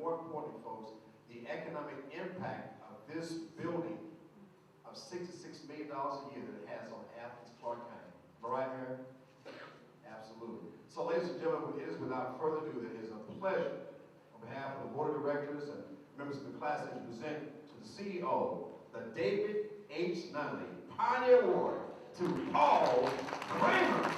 more importantly, folks, the economic impact of this building of $66 million a year that it has on Athens, Clark County. Am I right, Mayor? Absolutely. So, ladies and gentlemen, it is without further ado that it is a pleasure on behalf of the Board of Directors and members of the class to present to the CEO the David H. Nunley Pioneer Award to Paul Kramer.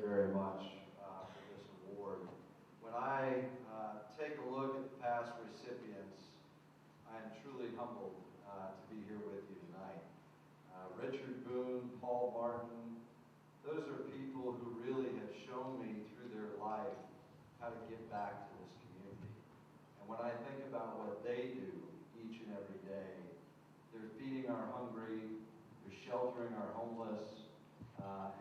Very much for this award. When I take a look at the past recipients, I am truly humbled to be here with you tonight. Richard Boone, Paul Martin, those are people who really have shown me through their life how to give back to this community. And when I think about what they do each and every day, they're feeding our hungry, they're sheltering our homeless,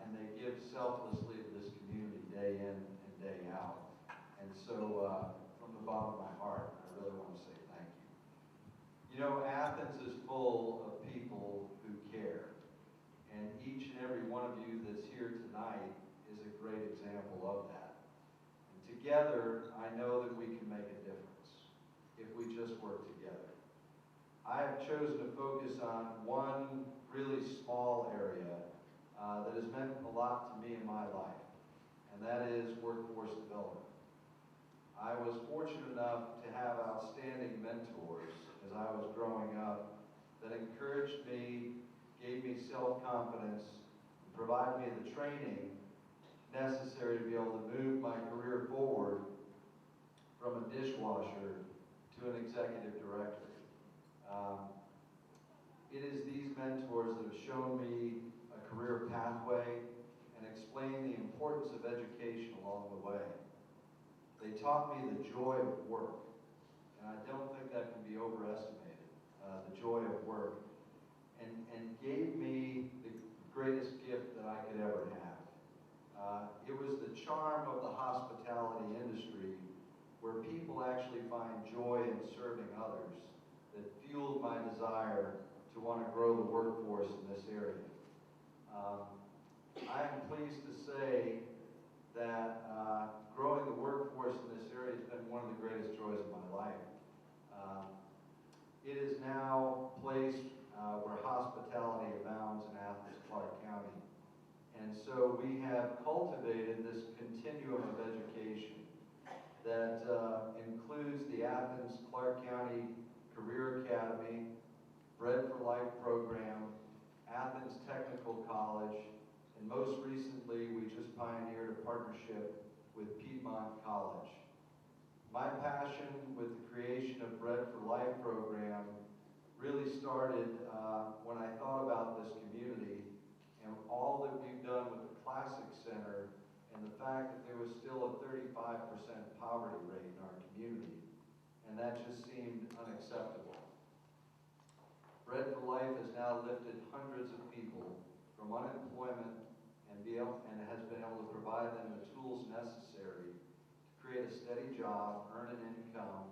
and they give selflessly to this community day in and day out. And so, from the bottom of my heart, I really want to say thank you. You know, Athens is full of people who care. And each and every one of you that's here tonight is a great example of that. And together, I know that we can make a difference if we just work together. I have chosen to focus on one really small area that has meant a lot to me in my life, and that is workforce development. I was fortunate enough to have outstanding mentors as I was growing up that encouraged me, gave me self-confidence, and provided me the training necessary to be able to move my career forward from a dishwasher to an executive director. It is these mentors that have shown me a career pathway and explained the importance of education along the way. They taught me the joy of work, and I don't think that can be overestimated, the joy of work, and gave me the greatest gift that I could ever have. It was the charm of the hospitality industry where people actually find joy in serving others that fueled my desire to want to grow the workforce in this area. I am pleased to say that growing the workforce in this area has been one of the greatest joys of my life. It is now a place where hospitality abounds in Athens, Clark County. And so we have cultivated this continuum of education that includes the Athens, Clark County Career Academy, Bread for Life program, Athens Technical College, and most recently we just pioneered a partnership with Piedmont College. My passion with the creation of Bread for Life program really started when I thought about this community and all that we've done with the Classic Center and the fact that there was still a 35% poverty rate in our community, and that just seemed unacceptable. Bread for Life has now lifted hundreds of people from unemployment and has been able to provide them the tools necessary to create a steady job, earn an income,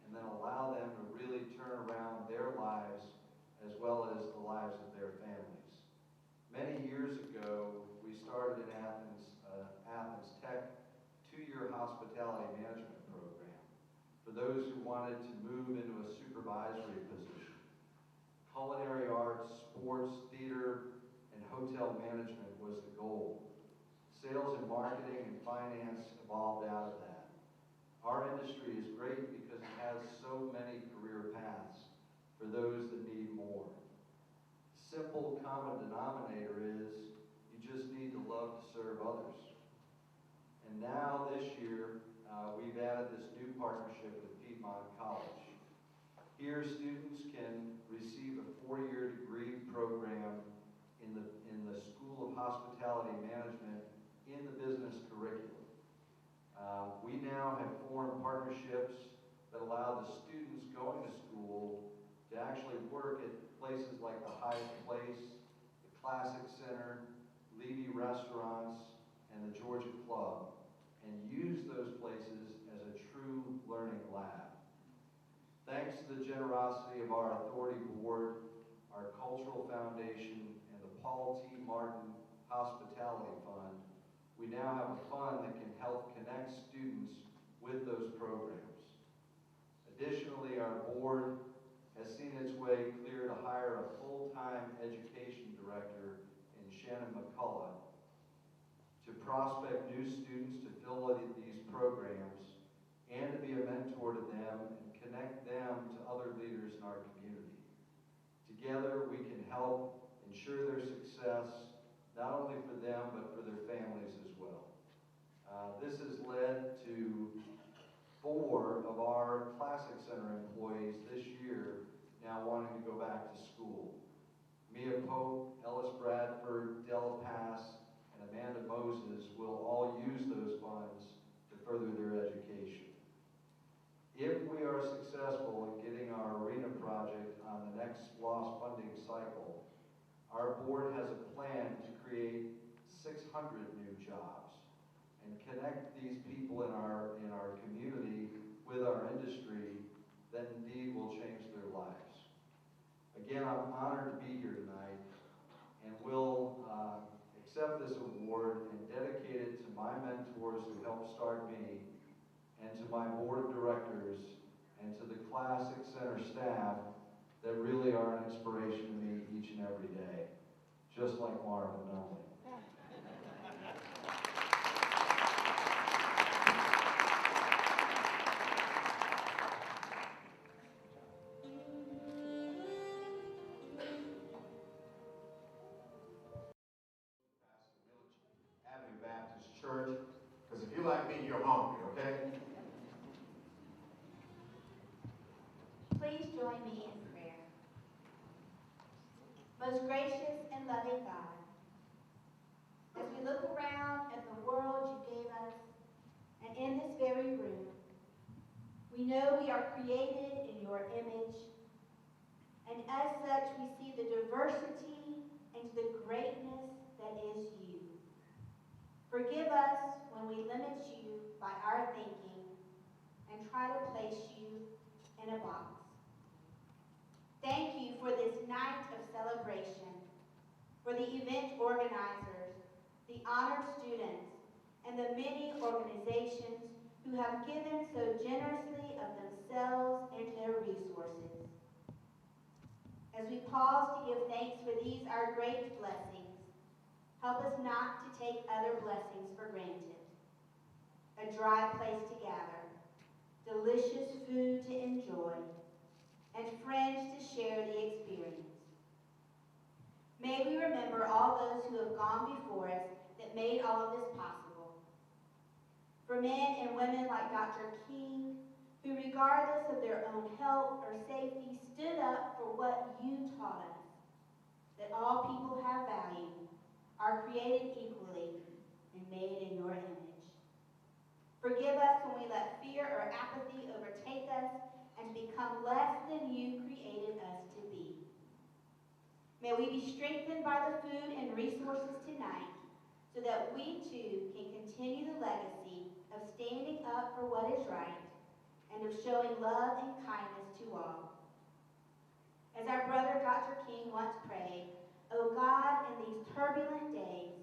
and then allow them to really turn around their lives as well as the lives of their families. Many years ago, we started in Athens, Athens Tech 2-year hospitality management program for those who wanted to move into a supervisory position. Culinary arts, sports, theater, and hotel management was the goal. Sales and marketing and finance evolved out of that. Our industry is great because it has so many career paths for those that need more. Simple common denominator is you just need to love to serve others. And now this year, we've added this new partnership with Piedmont College. Here, students can receive a 4-year degree program in the School of Hospitality Management in the business curriculum. We now have formed partnerships that allow the students going to school to actually work at places like the Hyatt Place, the Classic Center, Levy Restaurants, and the Georgia Club. and use those places as a true learning lab. Thanks to the generosity of our authority board, our cultural foundation, and the Paul T. Martin Hospitality Fund, we now have a fund that can help connect students with those programs. Additionally, our board has seen its way clear to hire a full-time education director in Shannon McCullough to prospect new students to fill these programs and to be a mentor to them and connect them to other leaders in our community. Together, we can help ensure their success, not only for them, but for their families as well. This has led to 4 of our Classic Center employees this year now wanting to go back to school. Mia Pope, Ellis Bradford, Della Pass, and Amanda Moses will all use those funds to further their education. If we are successful in getting our arena project on the next SPLOST funding cycle, our board has a plan to create 600 new jobs and connect these people in our community with our industry that indeed will change their lives. Again, I'm honored to be here tonight and will accept this award and dedicate it to my mentors who helped start me, and to my board of directors, and to the Classic Center staff that really are an inspiration to me each and every day, just like Marvin Nunley. Avenue Baptist Church, because if you're like me, you're hungry, okay? Please join me in prayer. Most gracious and loving God, as we look around at the world you gave us, and in this very room, we know we are created in your image, and as such we see the diversity and the greatness that is you. Forgive us when we limit you by our thinking and try to place you in a box. Thank you for this night of celebration, for the event organizers, the honored students, and the many organizations who have given so generously of themselves and their resources. As we pause to give thanks for these our great blessings, help us not to take other blessings for granted. A dry place to gather, delicious food to enjoy, and friends to share the experience. May we remember all those who have gone before us that made all of this possible. For men and women like Dr. King, who regardless of their own health or safety stood up for what you taught us, that all people have value, are created equally and made in your image. Forgive us when we let fear or apathy overtake us and become less than you created us to be. May we be strengthened by the food and resources tonight so that we too can continue the legacy of standing up for what is right and of showing love and kindness to all. As our brother Dr. King once prayed, "O God, in these turbulent days,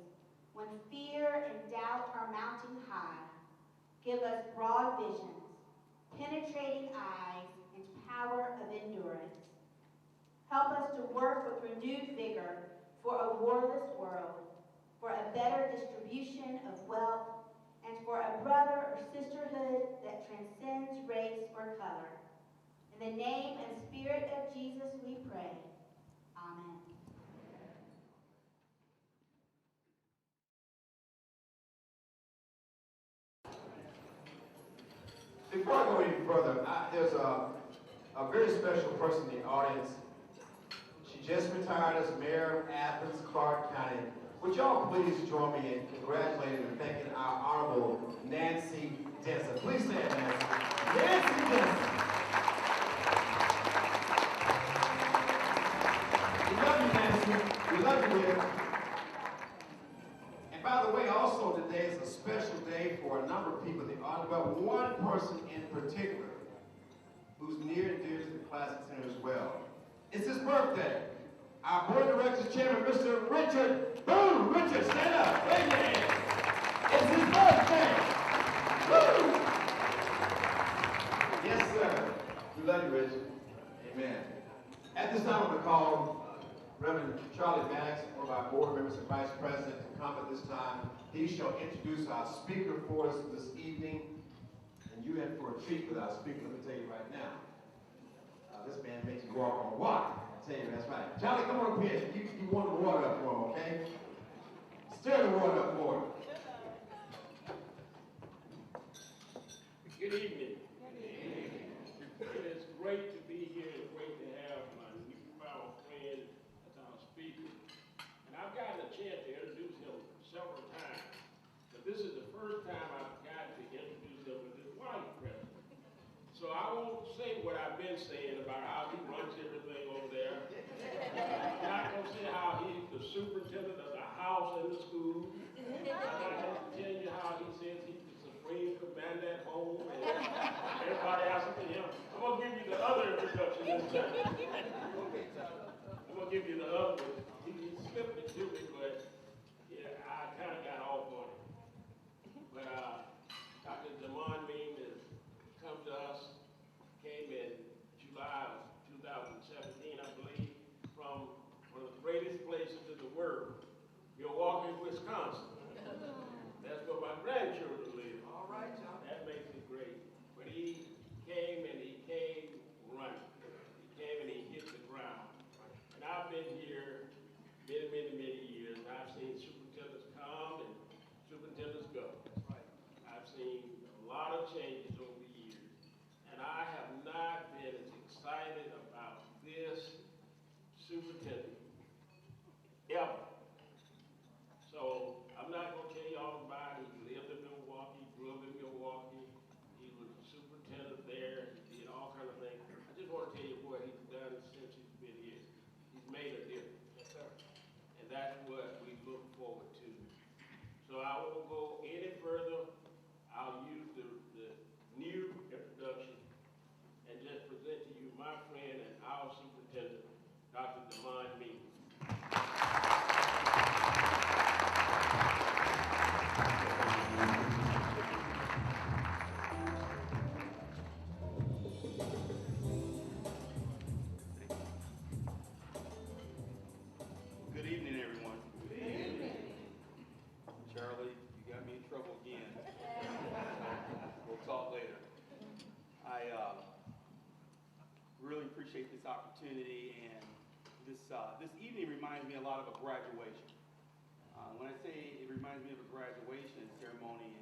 when fear and doubt are mounting high, give us broad visions, penetrating eyes, and power of endurance. Help us to work with renewed vigor for a warless world, for a better distribution of wealth, and for a brother or sisterhood that transcends race or color. In the name and spirit of Jesus we pray. Amen. Before I go any further, there's a very special person in the audience. She just retired as mayor of Athens, Clark County. Would y'all please join me in congratulating and thanking our honorable Nancy Denson. Please stand, Nancy. Nancy Denson. We love you, Nancy. We love you here. And by the way, also today is a special day for a number of people in the audience, but one person in particular who's near and dear to the Classic Center as well. It's his birthday. Our board of directors chairman, Mr. Richard. Boom! Richard, stand up. Wave your hand. It's his birthday. Woo! Yes, sir. We love you, Richard. Amen. At this time, I'm going to call Reverend Charlie Maddox, one of our board members and vice president, to come at this time. He shall introduce our speaker for us this evening. And you in for a treat with our speaker, let me tell you right now. This man makes you walk on water. I tell you, that's right. Charlie, come on up here. You warm the water up for him, okay? Stir the water up for him. Good evening. It is great to be here and great to have my newfound friend as our speaker. And I've gotten a chance to introduce him several times, but this is the first time I've gotten to introduce him with his wife present. So I won't say what I've been saying about how he runs everything over there. I'm not going to say how he's the superintendent of the house and the school. I'm not going to tell you how he says he's the supreme commander at home and everybody asks to him. I'm going to give you the other introduction this time. I'm going to give you the other one. He slipped it to me, but yeah, I kind of got off on it. But Dr. Damon Beam has come to us, came in July of 2017, I believe, from one of the greatest places in the world, Milwaukee, Wisconsin. That's where my grandchildren live. All right, John. That makes it great. But he came and he came running. He came and he hit the ground. And I've been here many, many, many years. I've seen superintendents come and superintendents go. I've seen a lot of changes over the years. And I have not been as excited about this superintendent ever. So I'm not going to tell you all about it. He lived in Milwaukee, grew up in Milwaukee. He was a superintendent there. He did all kinds of things. I just want to tell you what he's done since he's been here. He's made a difference. Yes, sir. And that's what we look forward to. So I won't go any further. I'll use the new introduction and just present to you my friend and our superintendent, Dr. Damon Beam. Good evening, everyone. Good evening. Charlie, you got me in trouble again. We'll talk later. I really appreciate this opportunity, and this evening reminds me a lot of a graduation. When I say it reminds me of a graduation ceremony,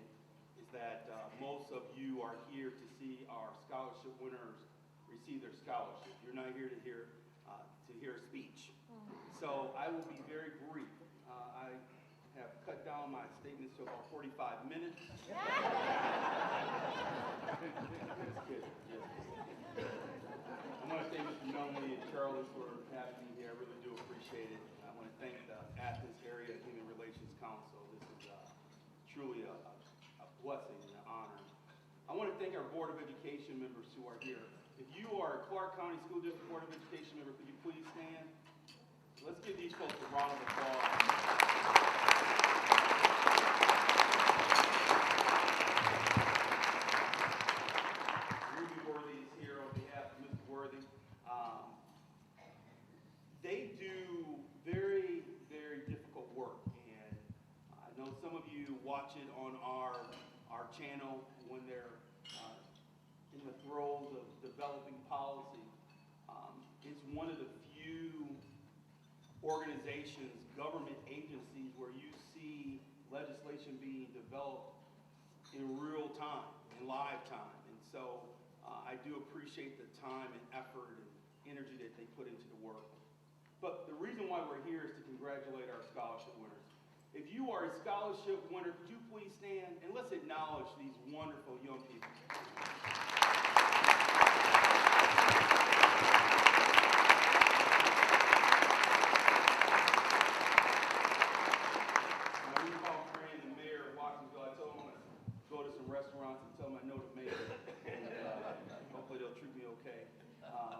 is that most of you are here to see our scholarship winners receive their scholarship. You're not here to hear a speech. So I will be very brief. I have cut down my statements to about 45 minutes. That's good. Yes. I want to thank Mr. Nunley and Charlie for having me here. I really do appreciate it. I want to thank the Athens Area Human Relations Council. This is truly a blessing and an honor. I want to thank our Board of Education members who are here. If you are a Clark County School District Board of Education member, could you please stand? Let's give these folks a round of applause. Ruby Worthy is here on behalf of Mr. Worthy. They do very, very difficult work, and I know some of you watch it on our channel when they're in the throes of developing policy. It's one of the few organizations, government agencies, where you see legislation being developed in real time, in live time. And so I do appreciate the time and effort and energy that they put into the work. But the reason why we're here is to congratulate our scholarship winners. If you are a scholarship winner, could you please stand and let's acknowledge these wonderful young people. restaurants and tell them I know the mayor, and hopefully they'll treat me okay.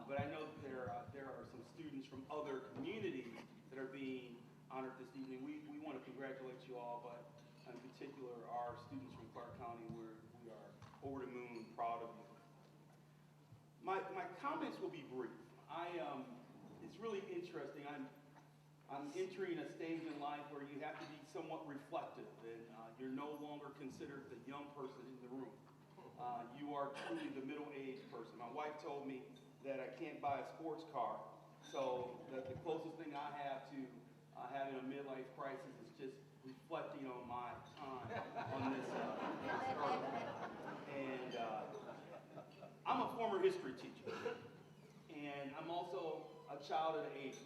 But I know that there are some students from other communities that are being honored this evening. We want to congratulate you all, but in particular, our students from Clark County, we are over the moon proud of you. My comments will be brief. It's really interesting. I'm entering a stage in life where you have to be somewhat reflective, and you're no longer considered the young person in the room. You are truly the middle-aged person. My wife told me that I can't buy a sports car, so the closest thing I have to having a midlife crisis is just reflecting on my time on this earth. And I'm a former history teacher, and I'm also a child of the 80s.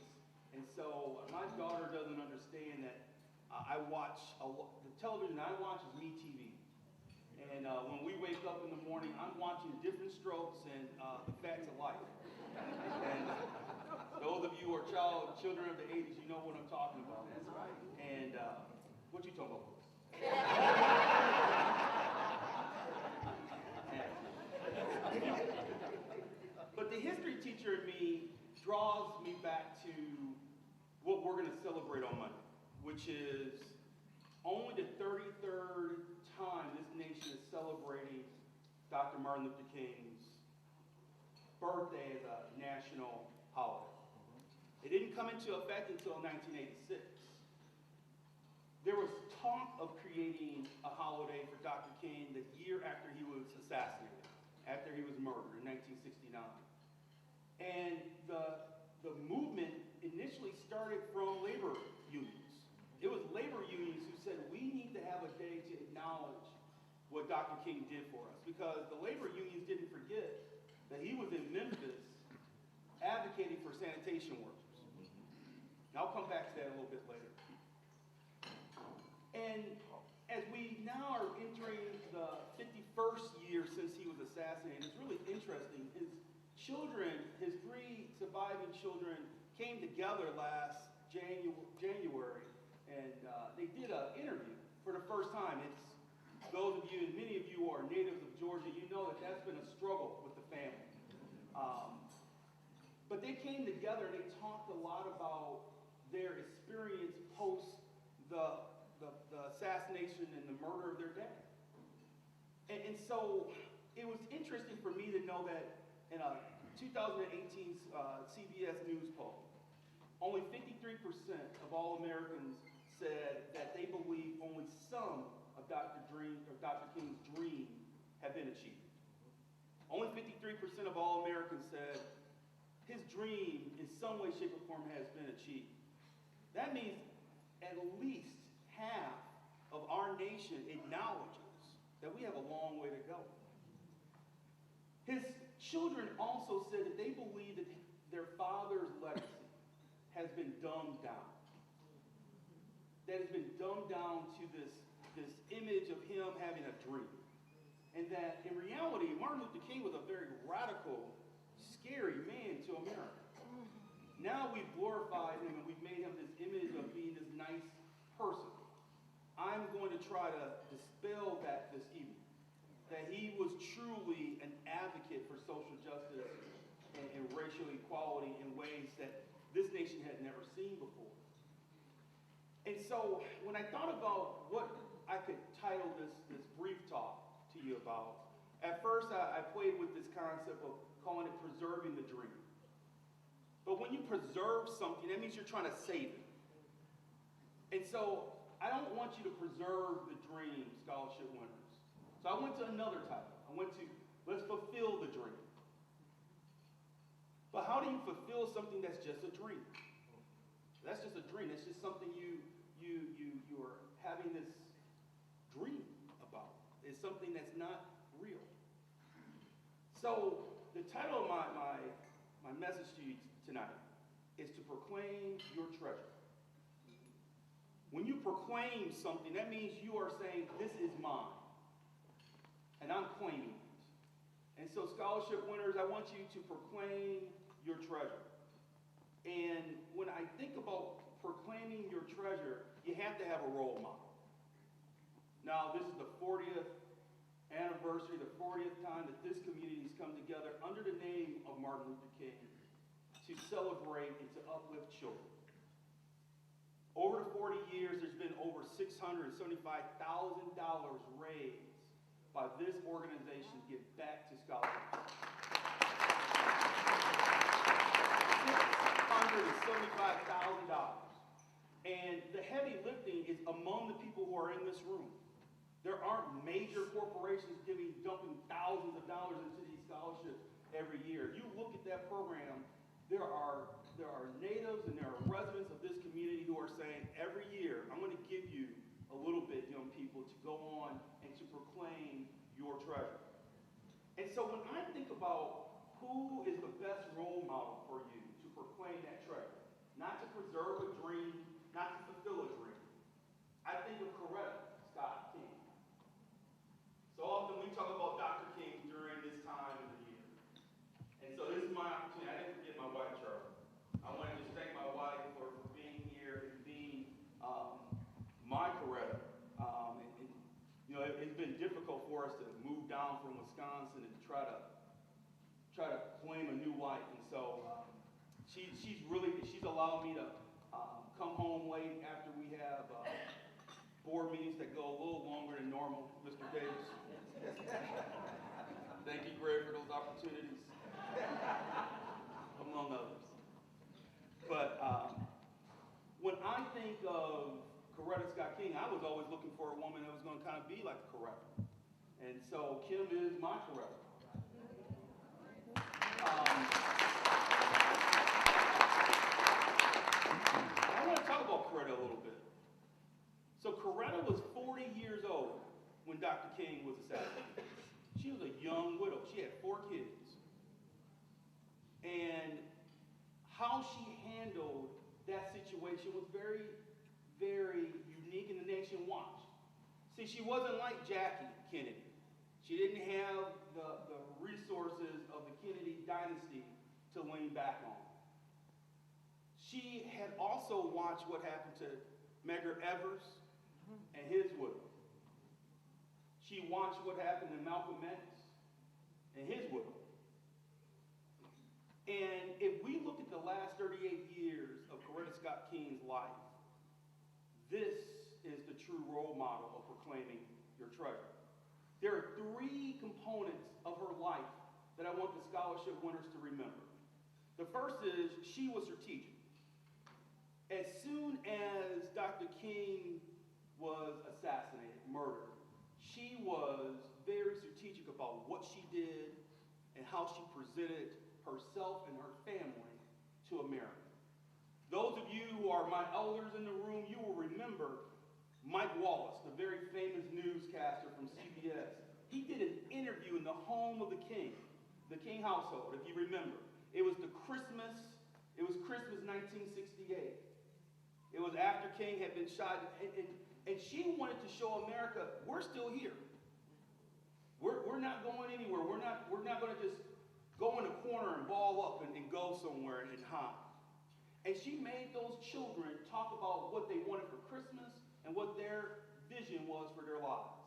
And so my daughter doesn't understand that the television I watch is MeTV. And when we wake up in the morning, I'm watching Different Strokes and The Facts of Life. And those of you who are children of the 80s, you know what I'm talking about. That's right. And what you talking about, Louis? But the history teacher in me draws me back to what we're going to celebrate on Monday, which is only the 33rd time this nation is celebrating Dr. Martin Luther King's birthday as a national holiday. It didn't come into effect until 1986. There was talk of creating a holiday for Dr. King the year after he was assassinated, after he was murdered in 1969. And the movement initially started from labor unions. It was labor unions who said, we need to have a day to acknowledge what Dr. King did for us, because the labor unions didn't forget that he was in Memphis advocating for sanitation workers. And I'll come back to that a little bit later. And as we now are entering the 51st year since he was assassinated, it's really interesting. His children, his 3 surviving children, came together last January, and they did an interview for the first time. It's those of you, and many of you are natives of Georgia, you know that that's been a struggle with the family. But they came together and they talked a lot about their experience post the assassination and the murder of their dad. And so it was interesting for me to know that in a 2018 CBS News poll, only 53% of all Americans said that they believe only some of Dr. King's dream have been achieved. Only 53% of all Americans said his dream in some way, shape, or form has been achieved. That means at least half of our nation acknowledges that we have a long way to go. His children also said that they believe that their father's legacy has been dumbed down. That has been dumbed down to this image of him having a dream. And that in reality, Martin Luther King was a very radical, scary man to America. Now we've glorified him and we've made him this image of being this nice person. I'm going to try to dispel that this evening. That he was truly an advocate for social justice and racial equality in ways that this nation had never seen before. And so when I thought about what I could title this brief talk to you about, at first I played with this concept of calling it preserving the dream. But when you preserve something, that means you're trying to save it. And so I don't want you to preserve the dream, scholarship winners. So I went to another title. I went to let's fulfill the dream. But how do you fulfill something that's just a dream? That's just a dream. That's just something you're having this dream about. It's something that's not real. So the title of my message to you tonight is to proclaim your treasure. When you proclaim something, that means you are saying, this is mine. And I'm claiming it. And so scholarship winners, I want you to proclaim your treasure. And when I think about proclaiming your treasure, you have to have a role model. Now, this is the 40th anniversary, the 40th time that this community has come together under the name of Martin Luther King to celebrate and to uplift children. Over the 40 years, there's been over $675,000 raised by this organization to give back to scholarships. $675,000. And the heavy lifting is among the people who are in this room. There aren't major corporations dumping thousands of dollars into these scholarships every year. You look at that program, there are natives and there are residents of this community who are saying, every year, I'm going to give you a little bit, young people, to go on and to proclaim your treasure. And so when I think about who is the best role model for you to proclaim that treasure, not to preserve a dream, not to fulfill a dream, I think of Coretta Scott King. So often we talk about Dr. King during this time of the year. And so this is my opportunity. I didn't forget my wife, Charlie. I want to just thank my wife for being here and being my Coretta. You know, it's been difficult for us to move down from Wisconsin and try to claim a new wife. And so she's allowed me to come home late after we have board meetings that go a little longer than normal, Mr. Davis. Thank you, Greg, for those opportunities, among others. But when I think of Coretta Scott King, I was always looking for a woman that was going to kind of be like Coretta. And so Kim is my Coretta. I want to talk about Coretta a little bit. So Coretta was 40 years old when Dr. King was assassinated. She was a young widow. She had 4 kids. And how she handled that situation was very, very unique, and the nation watched. See, she wasn't like Jackie Kennedy. She didn't have the resources of the Kennedy dynasty to lean back on. She had also watched what happened to Medgar Evers and his widow. She watched what happened to Malcolm X and his widow. And if we look at the last 38 years of Coretta Scott King's life, this is the true role model of proclaiming your treasure. There are 3 components of her life that I want the scholarship winners to remember. The first is she was strategic. As soon as Dr. King was assassinated, murdered, she was very strategic about what she did and how she presented herself and her family to America. Those of you who are my elders in the room, you will remember Mike Wallace, the very famous newscaster from CBS. He did an interview in the home of the King household, if you remember. It was Christmas 1968. It was after King had been shot, and she wanted to show America, we're still here. We're not going anywhere. We're not going to just go in a corner and ball up and go somewhere and hide. And she made those children talk about what they wanted for Christmas and what their vision was for their lives.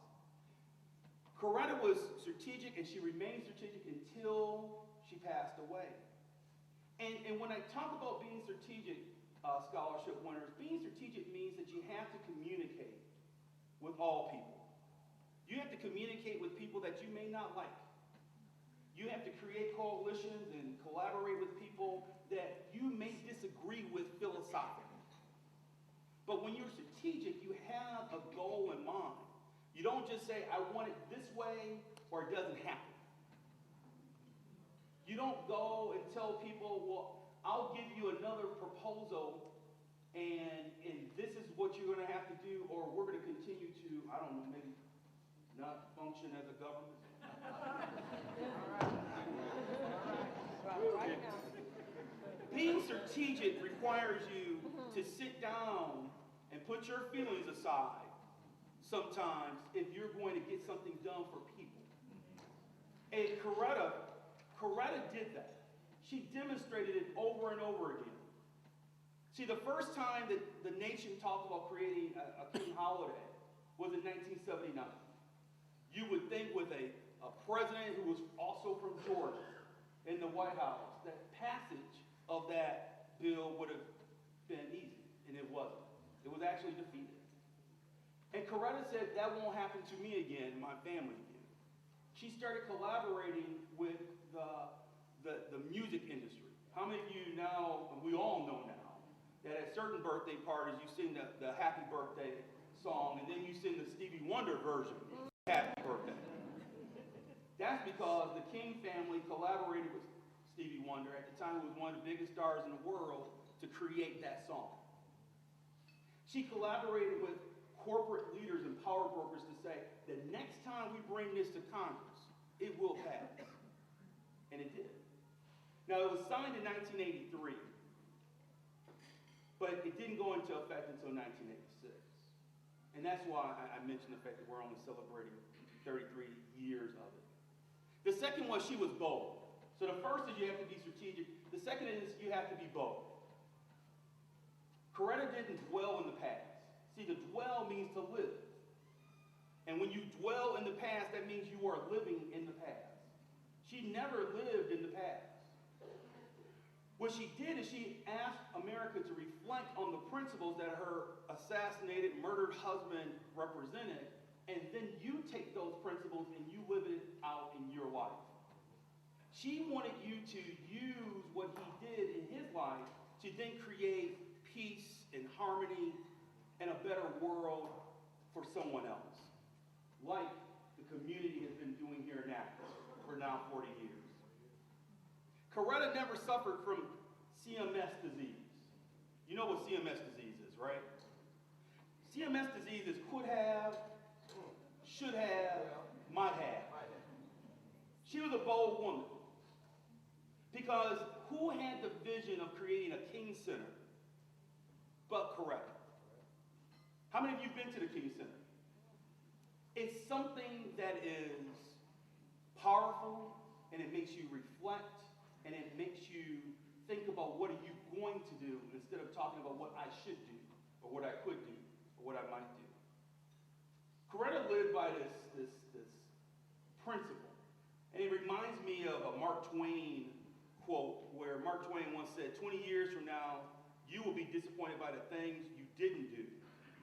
Coretta was strategic, and she remained strategic until she passed away. And when I talk about being strategic, scholarship winners, being strategic means that you have to communicate with all people. You have to communicate with people that you may not like. You have to create coalitions and collaborate with people that you may disagree with philosophically. But when you're strategic, you have a goal in mind. You don't just say, I want it this way, or it doesn't happen. You don't go and tell people, well, I'll give you another proposal, and this is what you're going to have to do, or we're going to continue to, I don't know, maybe not function as a government. Being strategic requires you to sit down and put your feelings aside sometimes if you're going to get something done for people. And Coretta did that. She demonstrated it over and over again. See, the first time that the nation talked about creating a King holiday was in 1979. You would think with a president who was also from Georgia in the White House, that passage of that bill would have been easy, and it wasn't. It was actually defeated. And Coretta said, that won't happen to me again, my family again. She started collaborating with the music industry. How many of you now, we all know now, that at certain birthday parties you sing the happy birthday song, and then you sing the Stevie Wonder version, happy birthday. That's because the King family collaborated with Stevie Wonder at the time, who was one of the biggest stars in the world, to create that song. She collaborated with corporate leaders and power brokers to say, the next time we bring this to Congress, it will pass. And it did. Now, it was signed in 1983, but it didn't go into effect until 1986. And that's why I mentioned the fact that we're only celebrating 33 years of it. The second was she was bold. So the first is you have to be strategic. The second is you have to be bold. Coretta didn't dwell in the past. See, to dwell means to live. And when you dwell in the past, that means you are living in the past. She never lived in the past. What she did is she asked America to reflect on the principles that her assassinated, murdered husband represented, and then you take those principles and you live it out in your life. She wanted you to use what he did in his life to then create peace and harmony and a better world for someone else, like the community has been doing here in Athens for now 40 years. Coretta never suffered from CMS disease. You know what CMS disease is, right? CMS disease is could have, should have, might have. She was a bold woman. Because who had the vision of creating a King Center but Coretta? How many of you have been to the King Center? It's something that is powerful, and it makes you reflect, and it makes you think about what are you going to do instead of talking about what I should do, or what I could do, or what I might do. Coretta lived by this principle. And it reminds me of a Mark Twain quote where Mark Twain once said, 20 years from now, you will be disappointed by the things you didn't do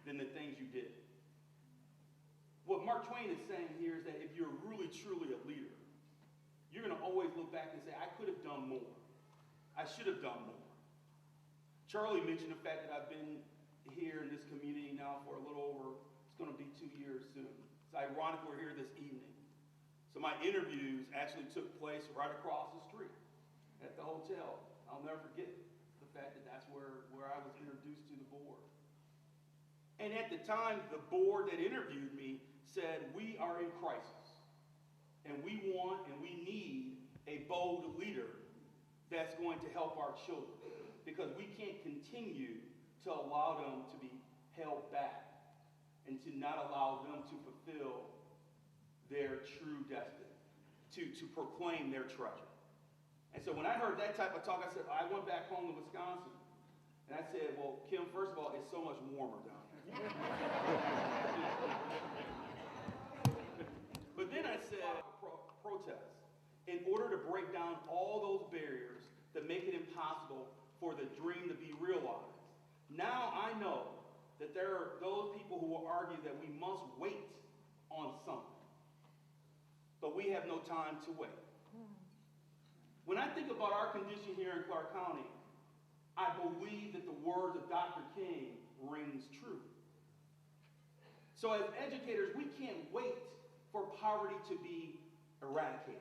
than the things you did. What Mark Twain is saying here is that if you're really, truly a leader, you're going to always look back and say, I could have done more. I should have done more. Charlie mentioned the fact that I've been here in this community now for a little over, it's going to be 2 years soon. It's ironic we're here this evening. So my interviews actually took place right across the street at the hotel. I'll never forget the fact that that's where I was introduced to the board. And at the time, the board that interviewed me said, we are in crisis. And we want and we need a bold leader that's going to help our children. Because we can't continue to allow them to be held back and to not allow them to fulfill their true destiny, to proclaim their treasure. And so when I heard that type of talk, I said, I went back home to Wisconsin. And I said, well, Kim, first of all, it's so much warmer down here. But then I said, protest, in order to break down all those barriers that make it impossible for the dream to be realized. Now I know that there are those people who will argue that we must wait on something. But we have no time to wait. When I think about our condition here in Clark County, I believe that the words of Dr. King rings true. So as educators, we can't wait for poverty to be eradicated.